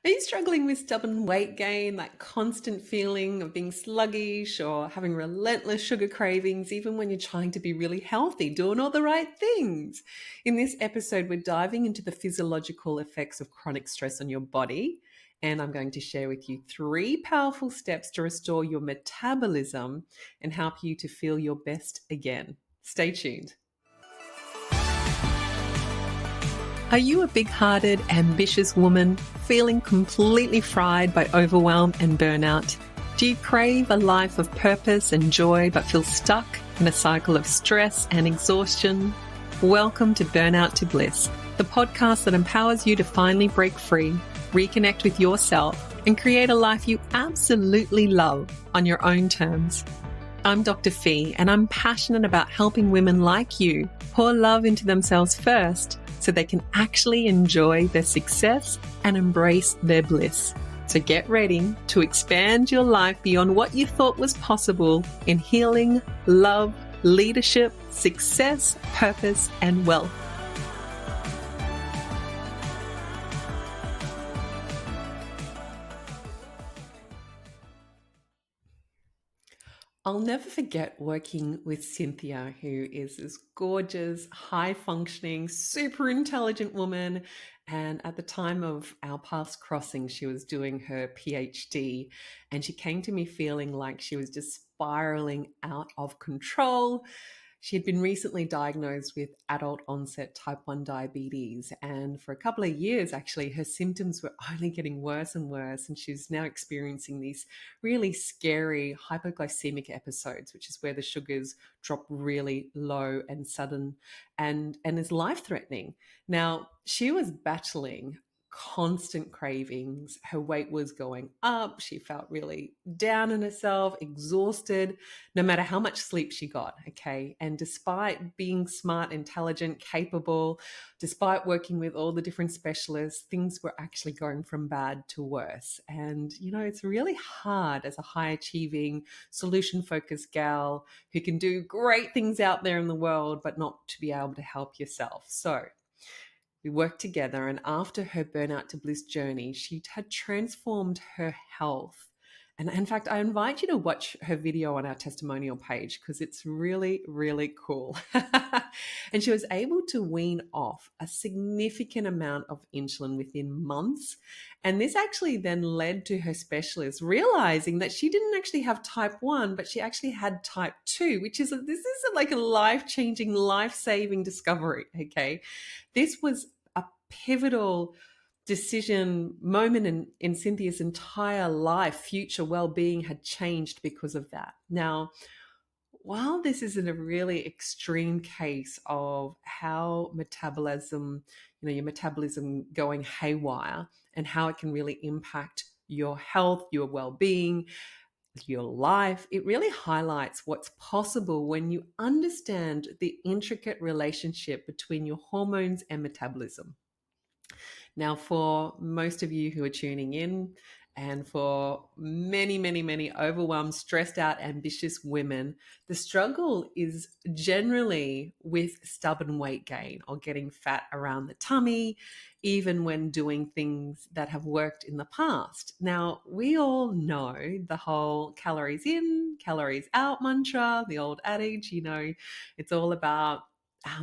Are you struggling with stubborn weight gain, that constant feeling of being sluggish or having relentless sugar cravings, even when you're trying to be really healthy, doing all the right things? In this episode, we're diving into the physiological effects of chronic stress on your body. And I'm going to share with you 3 powerful steps to restore your metabolism and help you to feel your best again. Stay tuned. Are you a big hearted, ambitious woman feeling completely fried by overwhelm and burnout? Do you crave a life of purpose and joy but feel stuck in a cycle of stress and exhaustion? Welcome to Burnout to Bliss, the podcast that empowers you to finally break free, reconnect with yourself, and create a life you absolutely love on your own terms. I'm Dr. Fee, and I'm passionate about helping women like you pour love into themselves first so they can actually enjoy their success and embrace their bliss. So get ready to expand your life beyond what you thought was possible in healing, love, leadership, success, purpose, and wealth. I'll never forget working with Cynthia, who is this gorgeous, high functioning, super intelligent woman. And at the time of our paths crossing, she was doing her PhD. And she came to me feeling like she was just spiraling out of control. She had been recently diagnosed with adult onset type 1 diabetes. And for a couple of years, actually, her symptoms were only getting worse and worse. And she's now experiencing these really scary hypoglycemic episodes, which is where the sugars drop really low and sudden and is life-threatening. Now, she was battling constant cravings. Her weight was going up. She felt really down on herself, exhausted, no matter how much sleep she got. Okay. And despite being smart, intelligent, capable, despite working with all the different specialists, things were actually going from bad to worse. And, it's really hard as a high achieving, solution focused gal who can do great things out there in the world, but not to be able to help yourself. So, we worked together, and after her burnout to bliss journey, she had transformed her health. And in fact, I invite you to watch her video on our testimonial page because it's really, really cool. And she was able to wean off a significant amount of insulin within months. And this actually then led to her specialist realizing that she didn't actually have type 1, but she actually had type 2, which is like a life-changing, life-saving discovery. Okay. This was a pivotal decision moment in Cynthia's entire life. Future well-being had changed because of that. Now, while this is in a really extreme case of how metabolism, your metabolism going haywire and how it can really impact your health, your well-being, your life, it really highlights what's possible when you understand the intricate relationship between your hormones and metabolism. Now, for most of you who are tuning in, and for many, many, many overwhelmed, stressed out, ambitious women, the struggle is generally with stubborn weight gain or getting fat around the tummy, even when doing things that have worked in the past. Now, we all know the whole calories in, calories out mantra, the old adage, it's all about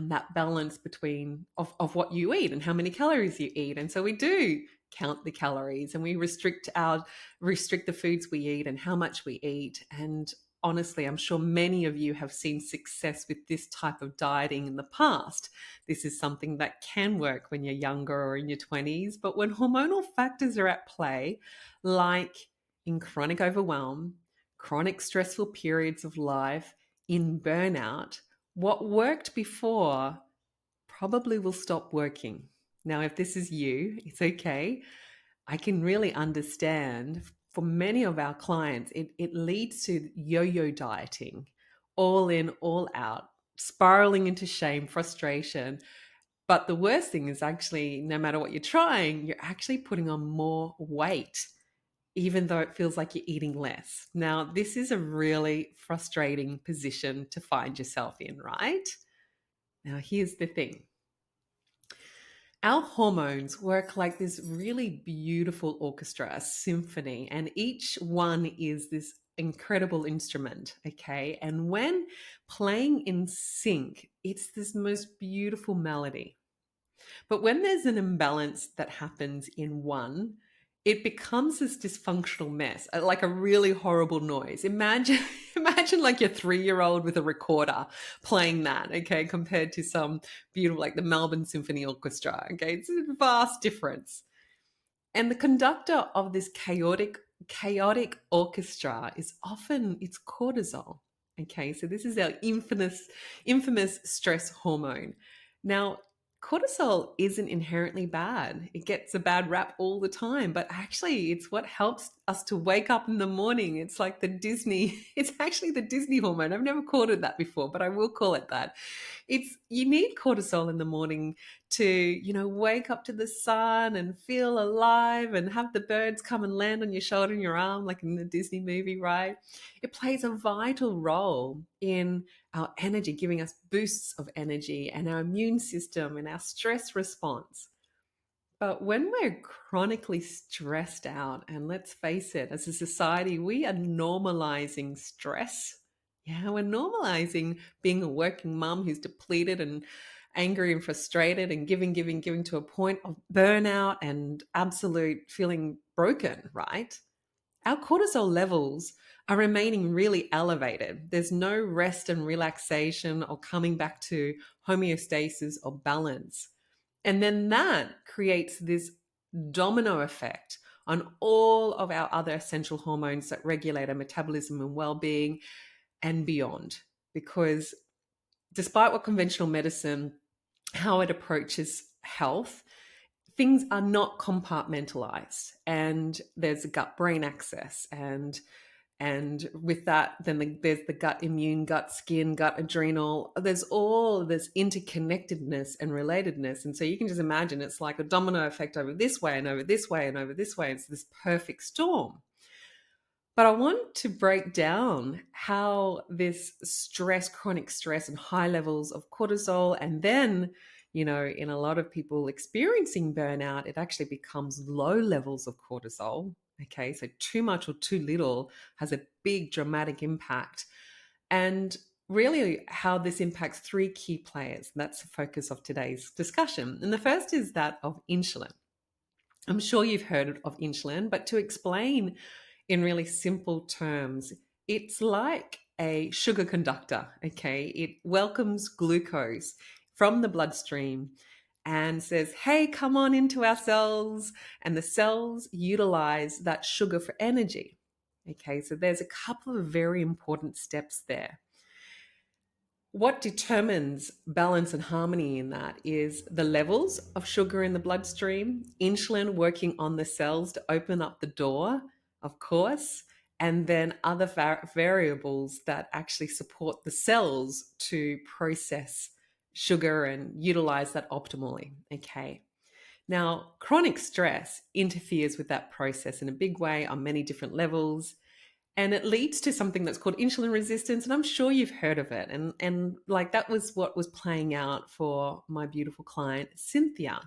that balance between of what you eat and how many calories you eat. And so we do count the calories and we restrict the foods we eat and how much we eat. And honestly, I'm sure many of you have seen success with this type of dieting in the past. This is something that can work when you're younger or in your 20s, but when hormonal factors are at play, like in chronic overwhelm, chronic stressful periods of life, in burnout, what worked before probably will stop working. Now, if this is you, it's okay. I can really understand for many of our clients, it leads to yo-yo dieting, all in, all out, spiraling into shame, frustration. But the worst thing is actually, no matter what you're trying, you're actually putting on more weight, even though it feels like you're eating less. Now, this is a really frustrating position to find yourself in, right? Now, here's the thing. Our hormones work like this really beautiful orchestra, a symphony, and each one is this incredible instrument, okay? And when playing in sync, it's this most beautiful melody. But when there's an imbalance that happens in one, it becomes this dysfunctional mess, like a really horrible noise. Imagine, imagine like your 3-year-old with a recorder playing that, okay, compared to some beautiful, like the Melbourne Symphony Orchestra, okay? It's a vast difference. And the conductor of this chaotic orchestra is often it's cortisol. Okay, so this is our infamous stress hormone. Now, cortisol isn't inherently bad. It gets a bad rap all the time, but actually it's what helps us to wake up in the morning. It's like the Disney, it's actually the Disney hormone. I've never called it that before, but I will call it that. It's you need cortisol in the morning to, wake up to the sun and feel alive and have the birds come and land on your shoulder and your arm, like in the Disney movie, right? It plays a vital role in our energy, giving us boosts of energy and our immune system and our stress response. But when we're chronically stressed out, and let's face it, as a society, we are normalizing stress. Yeah, we're normalizing being a working mum who's depleted and angry and frustrated and giving to a point of burnout and absolute feeling broken, right? Our cortisol levels are remaining really elevated. There's no rest and relaxation or coming back to homeostasis or balance. And then that creates this domino effect on all of our other essential hormones that regulate our metabolism and well being and beyond. Because despite what conventional medicine, how it approaches health, things are not compartmentalized, and there's a gut brain axis, and with that then there's the gut immune, gut skin, gut adrenal. There's all this interconnectedness and relatedness, and so you can just imagine it's like a domino effect over this way and over this way and over this way. It's this perfect storm. But I want to break down how this stress, chronic stress, and high levels of cortisol, and then, in a lot of people experiencing burnout, it actually becomes low levels of cortisol. Okay, so too much or too little has a big dramatic impact. And really, how this impacts three key players. That's the focus of today's discussion. And the first is that of insulin. I'm sure you've heard of insulin, but to explain in really simple terms, it's like a sugar conductor, okay? It welcomes glucose from the bloodstream and says, hey, come on into our cells. And the cells utilize that sugar for energy. Okay, so there's a couple of very important steps there. What determines balance and harmony in that is the levels of sugar in the bloodstream, insulin working on the cells to open up the door, of course, and then other variables that actually support the cells to process sugar and utilize that optimally. Okay. Now, chronic stress interferes with that process in a big way on many different levels, and it leads to something that's called insulin resistance, and I'm sure you've heard of it. And like that was what was playing out for my beautiful client Cynthia.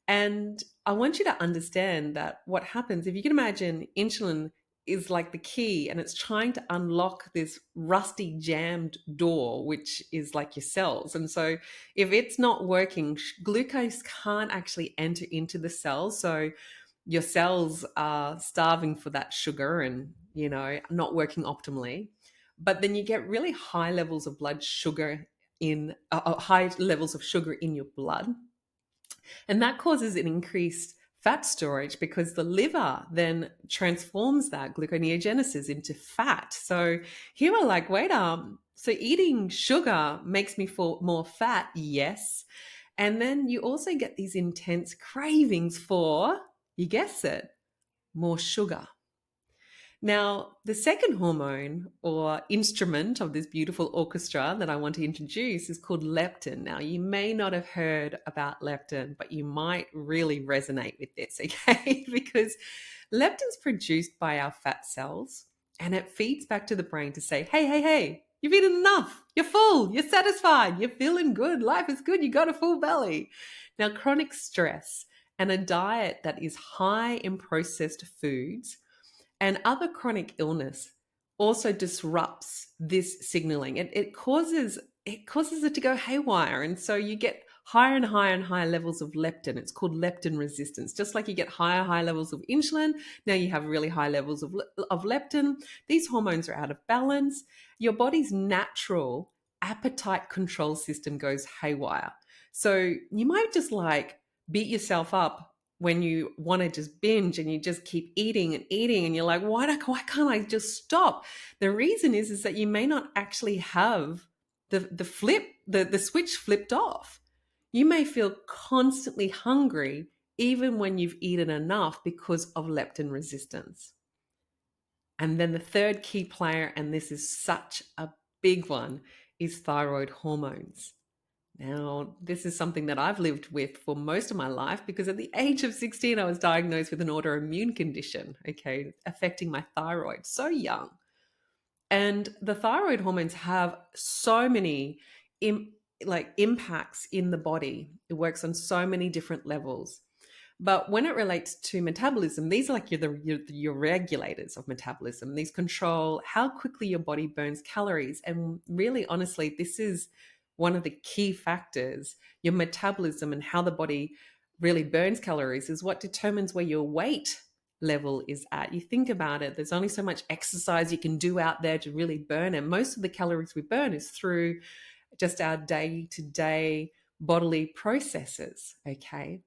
And I want you to understand that what happens, if you can imagine, insulin is like the key, and it's trying to unlock this rusty jammed door, which is like your cells. And so if it's not working, glucose can't actually enter into the cells. So your cells are starving for that sugar and, not working optimally. But then you get really high levels of blood sugar high levels of sugar in your blood. And that causes an increased fat storage because the liver then transforms that gluconeogenesis into fat. So here we're like, wait, so eating sugar makes me feel more fat, yes. And then you also get these intense cravings for, you guess it, more sugar. Now, the second hormone or instrument of this beautiful orchestra that I want to introduce is called leptin. Now, you may not have heard about leptin, but you might really resonate with this, okay? Because leptin's produced by our fat cells, and it feeds back to the brain to say, hey, you've eaten enough. You're full. You're satisfied. You're feeling good. Life is good. You got a full belly. Now, chronic stress and a diet that is high in processed foods and other chronic illness also disrupts this signaling. It causes it to go haywire. And so you get higher and higher and higher levels of leptin. It's called leptin resistance. Just like you get higher levels of insulin, now you have really high levels of leptin. These hormones are out of balance. Your body's natural appetite control system goes haywire. So you might just like beat yourself up when you want to just binge and you just keep eating and eating and you're like, why can't I just stop? The reason is that you may not actually have the switch flipped off. You may feel constantly hungry even when you've eaten enough because of leptin resistance. And then the third key player, and this is such a big one, is thyroid hormones. Now, this is something that I've lived with for most of my life because at the age of 16, I was diagnosed with an autoimmune condition, okay, affecting my thyroid so young. And the thyroid hormones have so many impacts in the body. It works on so many different levels. But when it relates to metabolism, these are like your regulators of metabolism. These control how quickly your body burns calories. And really, honestly, this is one of the key factors. Your metabolism and how the body really burns calories is what determines where your weight level is at. You think about it, there's only so much exercise you can do out there to really burn. And most of the calories we burn is through just our day-to-day bodily processes, okay?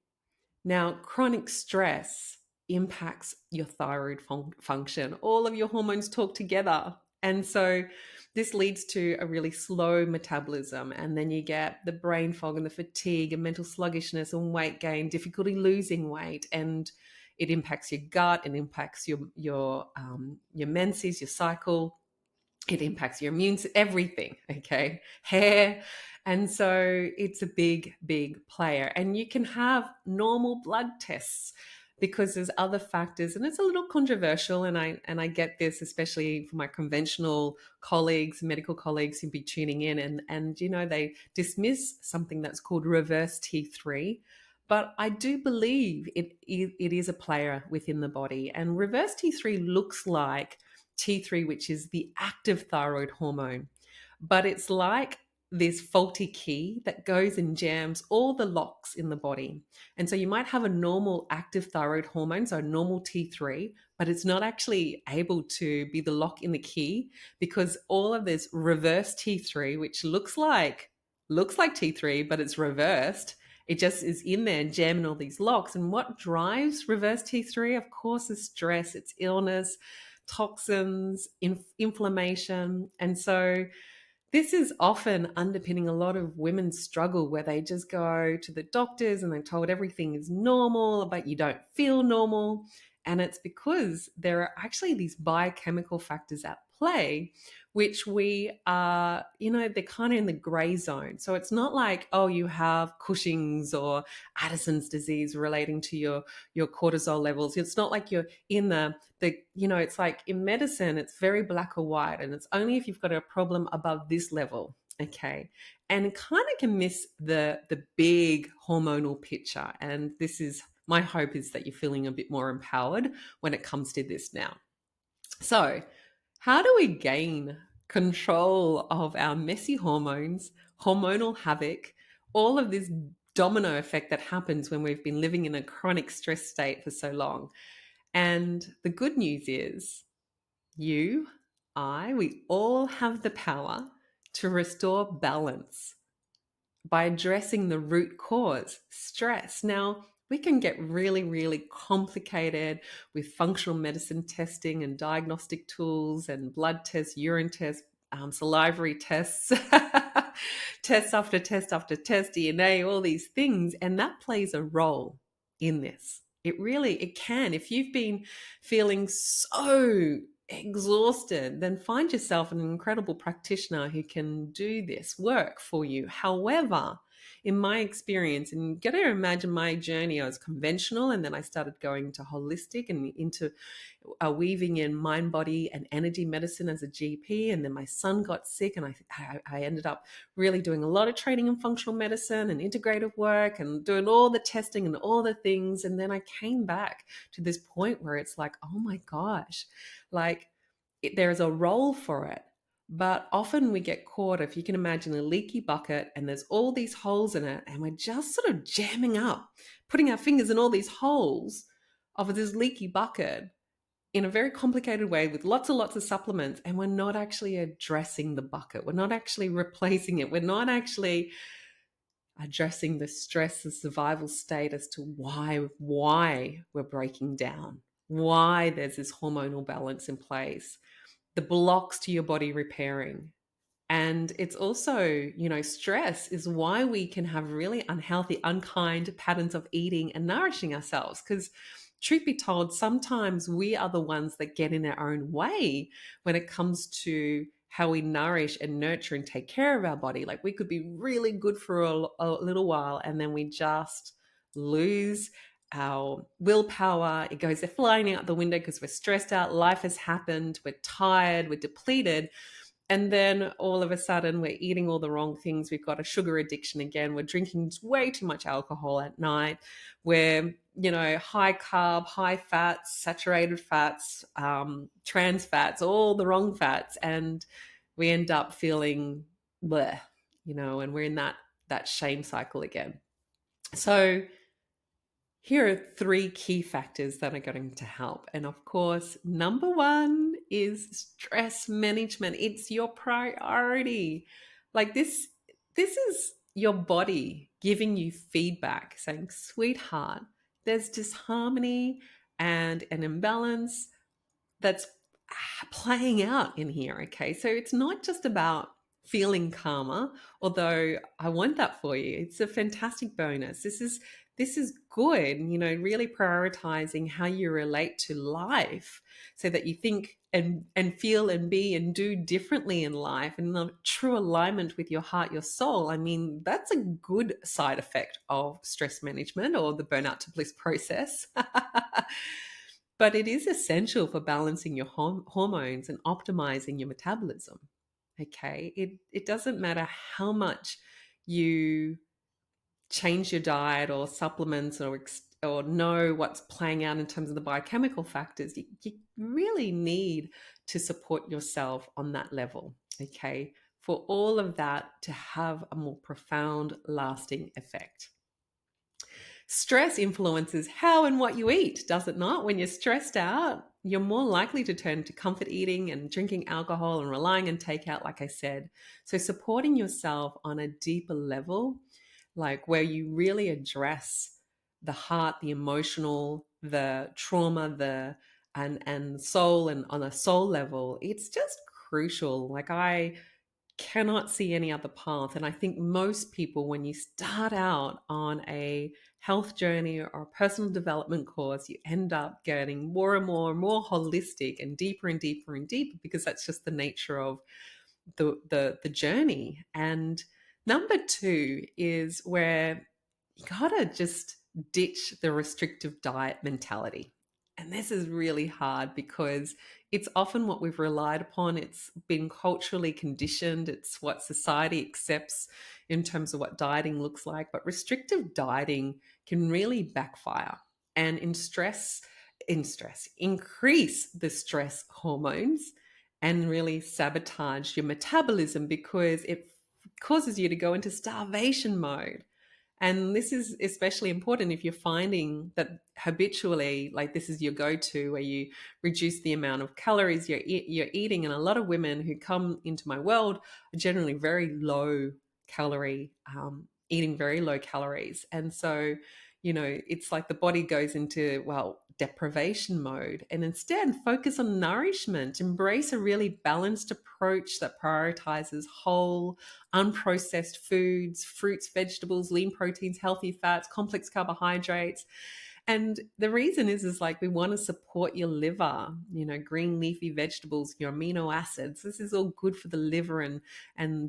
Now, chronic stress impacts your thyroid function. All of your hormones talk together. And so this leads to a really slow metabolism. And then you get the brain fog and the fatigue and mental sluggishness and weight gain, difficulty losing weight. And it impacts your gut, it impacts your menses, your cycle. It impacts your immune, everything, okay? Hair. And so it's a big, big player. And you can have normal blood tests because there's other factors, and it's a little controversial. And I get this, especially for my conventional colleagues, medical colleagues who'd be tuning in, and they dismiss something that's called reverse T3. But I do believe it is a player within the body. And reverse T3 looks like T3, which is the active thyroid hormone. But it's like this faulty key that goes and jams all the locks in the body. And so you might have a normal active thyroid hormone, so a normal T3, but it's not actually able to be the lock in the key because all of this reverse T3, which looks like T3, but it's reversed. It just is in there jamming all these locks. And what drives reverse T3, of course, is stress, it's illness, toxins, inflammation. And so this is often underpinning a lot of women's struggle where they just go to the doctors and they're told everything is normal, but you don't feel normal. And it's because there are actually these biochemical factors at play, which we are, they're kind of in the gray zone. So it's not like, oh, you have Cushing's or Addison's disease relating to your cortisol levels. It's not like you're in it's like in medicine, it's very black or white, and it's only if you've got a problem above this level, okay? And it kind of can miss the big hormonal picture. And this is my hope, is that you're feeling a bit more empowered when it comes to this now. So, how do we gain control of our messy hormones, hormonal havoc, all of this domino effect that happens when we've been living in a chronic stress state for so long? And the good news is we all have the power to restore balance by addressing the root cause, stress. Now, we can get really, really complicated with functional medicine testing and diagnostic tools and blood tests, urine tests, salivary tests, test after test after test, DNA, all these things. And that plays a role in this. It can. If you've been feeling so exhausted, then find yourself an incredible practitioner who can do this work for you. However, in my experience, and you got to imagine my journey, I was conventional, and then I started going to holistic and into weaving in mind, body, and energy medicine as a GP. And then my son got sick, and I ended up really doing a lot of training in functional medicine and integrative work and doing all the testing and all the things. And then I came back to this point where it's like, oh my gosh, like there's a role for it. But often we get caught, if you can imagine a leaky bucket and there's all these holes in it, and we're just sort of jamming up, putting our fingers in all these holes of this leaky bucket in a very complicated way with lots and lots of supplements, and we're not actually addressing the bucket. We're not actually replacing it. We're not actually addressing the stress, the survival state as to why we're breaking down, why there's this hormonal balance in place, the blocks to your body repairing. And it's also, stress is why we can have really unhealthy, unkind patterns of eating and nourishing ourselves. Because, truth be told, sometimes we are the ones that get in our own way when it comes to how we nourish and nurture and take care of our body. Like, we could be really good for a little while, and then we just lose our willpower. It goes flying out the window because we're stressed out. Life has happened. We're tired. We're depleted. And then all of a sudden, we're eating all the wrong things. We've got a sugar addiction again. We're drinking way too much alcohol at night. We're, high carb, high fats, saturated fats, trans fats, all the wrong fats. And we end up feeling bleh, and we're in that shame cycle again. So here are three key factors that are going to help. And of course, number one is stress management. It's your priority. Like this is your body giving you feedback saying, sweetheart, there's disharmony and an imbalance that's playing out in here. Okay. So it's not just about feeling calmer, although I want that for you. It's a fantastic bonus. This is good, really prioritizing how you relate to life so that you think and feel and be and do differently in life and in the true alignment with your heart, your soul. I mean, that's a good side effect of stress management or the burnout to bliss process. But it is essential for balancing your hormones and optimizing your metabolism. Okay. It doesn't matter how much you change your diet or supplements or know what's playing out in terms of the biochemical factors. You really need to support yourself on that level. Okay. For all of that to have a more profound, lasting effect. Stress influences how and what you eat, does it not? When you're stressed out, you're more likely to turn to comfort eating and drinking alcohol and relying on takeout, like I said. So supporting yourself on a deeper level, like where you really address the heart, the emotional, the trauma, and soul, and on a soul level, it's just crucial. Like I cannot see any other path. And I think most people, when you start out on a health journey or a personal development course, you end up getting more and more and more holistic and deeper and deeper and deeper, because that's just the nature of the journey. And number two is where you gotta just ditch the restrictive diet mentality. And this is really hard because it's often what we've relied upon. It's been culturally conditioned. It's what society accepts in terms of what dieting looks like. But restrictive dieting can really backfire and increase the stress hormones and really sabotage your metabolism, because it causes you to go into starvation mode. And this is especially important if you're finding that habitually, like this is your go-to, where you reduce the amount of calories you're eating. And a lot of women who come into my world are generally very low calorie, eating very low calories. And so, it's like the body goes into, deprivation mode, and instead focus on nourishment. Embrace a really balanced approach that prioritizes whole, unprocessed foods, fruits, vegetables, lean proteins, healthy fats, complex carbohydrates. And the reason is like we want to support your liver, green leafy vegetables, your amino acids. This is all good for the liver and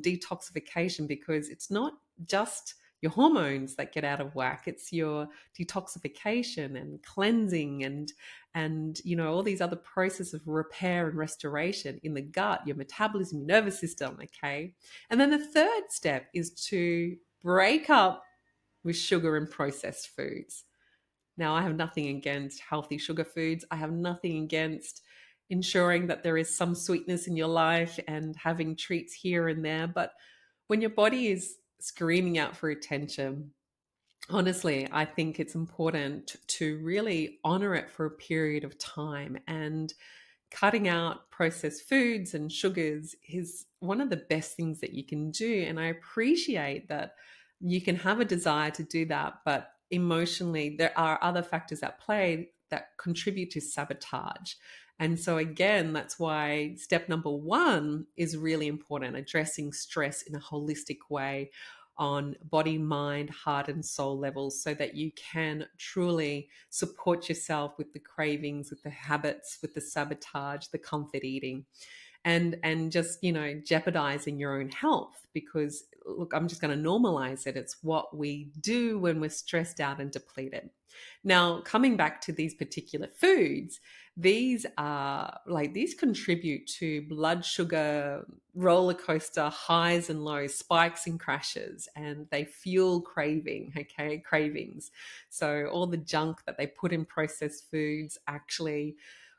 detoxification, because it's not just your hormones that get out of whack. It's your detoxification and cleansing and all these other processes of repair and restoration in the gut, your metabolism, your nervous system. Okay. And then the third step is to break up with sugar and processed foods. Now, I have nothing against healthy sugar foods. I have nothing against ensuring that there is some sweetness in your life and having treats here and there. But when your body is screaming out for attention, honestly, I think it's important to really honor it for a period of time. And cutting out processed foods and sugars is one of the best things that you can do. And I appreciate that you can have a desire to do that, but emotionally, there are other factors at play that contribute to sabotage. And so, again, that's why step number one is really important, addressing stress in a holistic way on body, mind, heart, and soul levels so that you can truly support yourself with the cravings, with the habits, with the sabotage, the comfort eating, and just, jeopardizing your own health. Because look, I'm just going to normalize it. It's what we do when we're stressed out and depleted. Now, coming back to these particular foods, these contribute to blood sugar roller coaster highs and lows, spikes and crashes, and they fuel cravings. So all the junk that they put in processed foods actually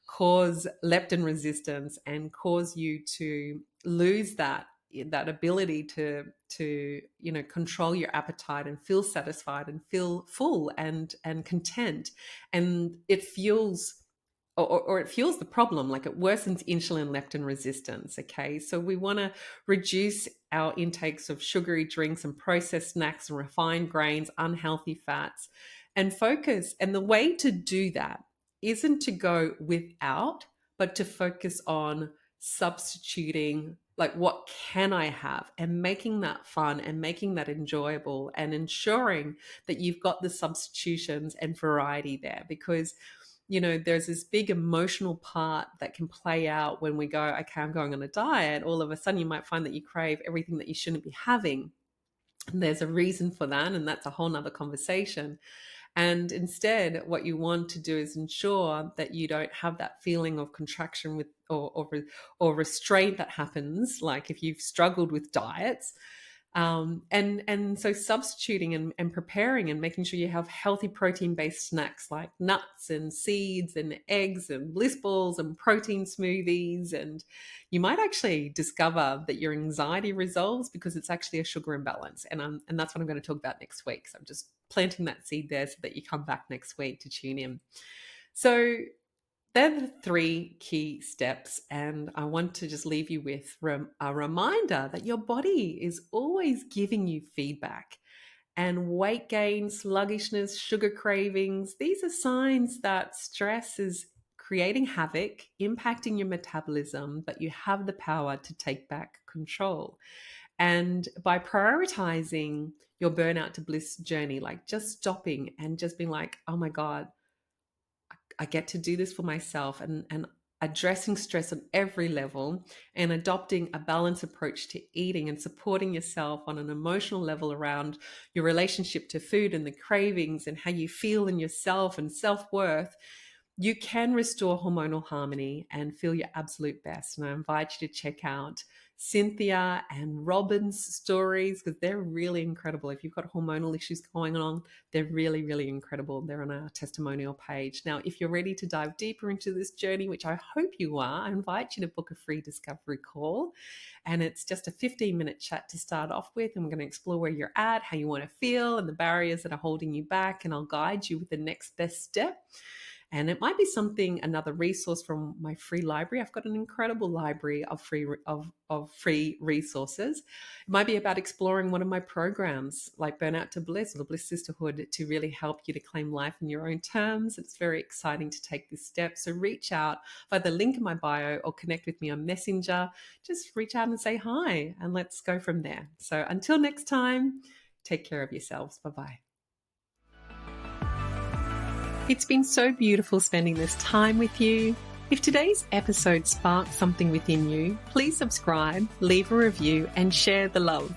cause leptin resistance and cause you to lose that ability to control your appetite and feel satisfied and feel full and content. And it fuels or it fuels the problem, like it worsens insulin leptin resistance. Okay, so we want to reduce our intakes of sugary drinks and processed snacks and refined grains, unhealthy fats, and focus. And the way to do that isn't to go without, but to focus on substituting, like, what can I have, and making that fun and making that enjoyable and ensuring that you've got the substitutions and variety there. Because there's this big emotional part that can play out when we go, okay, I'm going on a diet. All of a sudden you might find that you crave everything that you shouldn't be having. And there's a reason for that, and that's a whole nother conversation. And instead, what you want to do is ensure that you don't have that feeling of contraction with or restraint that happens, like if you've struggled with diets. And so substituting and preparing and making sure you have healthy protein-based snacks like nuts and seeds and eggs and bliss balls and protein smoothies. And you might actually discover that your anxiety resolves because it's actually a sugar imbalance. And that's what I'm going to talk about next week. So I'm just planting that seed there so that you come back next week to tune in. So they're the three key steps, and I want to just leave you with a reminder that your body is always giving you feedback. And weight gain, sluggishness, sugar cravings, these are signs that stress is creating havoc, impacting your metabolism, but you have the power to take back control. And by prioritizing your burnout to bliss journey, like just stopping and just being like, oh my God, I get to do this for myself, and addressing stress on every level and adopting a balanced approach to eating and supporting yourself on an emotional level around your relationship to food and the cravings and how you feel in yourself and self-worth, you can restore hormonal harmony and feel your absolute best. And I invite you to check out Cynthia and Robin's stories because they're really incredible. If you've got hormonal issues going on, they're really, really incredible. They're on our testimonial page. Now, if you're ready to dive deeper into this journey, which I hope you are, I invite you to book a free discovery call. And it's just a 15-minute chat to start off with. And we're going to explore where you're at, how you want to feel, and the barriers that are holding you back. And I'll guide you with the next best step. And it might be another resource from my free library. I've got an incredible library of free resources. It might be about exploring one of my programs like Burnout to Bliss or the Bliss Sisterhood to really help you to claim life in your own terms. It's very exciting to take this step. So reach out via the link in my bio or connect with me on Messenger. Just reach out and say hi, and let's go from there. So until next time, take care of yourselves. Bye-bye. It's been so beautiful spending this time with you. If today's episode sparked something within you, please subscribe, leave a review, and share the love.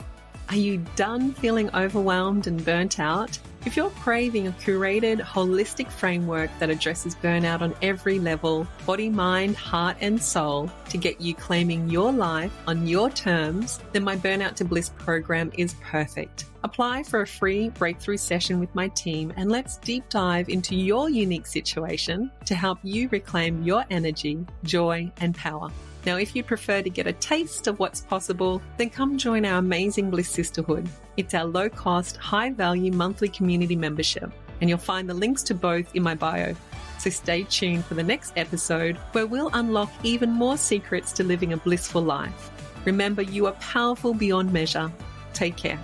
Are you done feeling overwhelmed and burnt out? If you're craving a curated, holistic framework that addresses burnout on every level, body, mind, heart, and soul, to get you claiming your life on your terms, then my Burnout to Bliss program is perfect. Apply for a free breakthrough session with my team and let's deep dive into your unique situation to help you reclaim your energy, joy, and power. Now, if you'd prefer to get a taste of what's possible, then come join our amazing Bliss Sisterhood. It's our low-cost, high-value monthly community membership, and you'll find the links to both in my bio. So stay tuned for the next episode where we'll unlock even more secrets to living a blissful life. Remember, you are powerful beyond measure. Take care.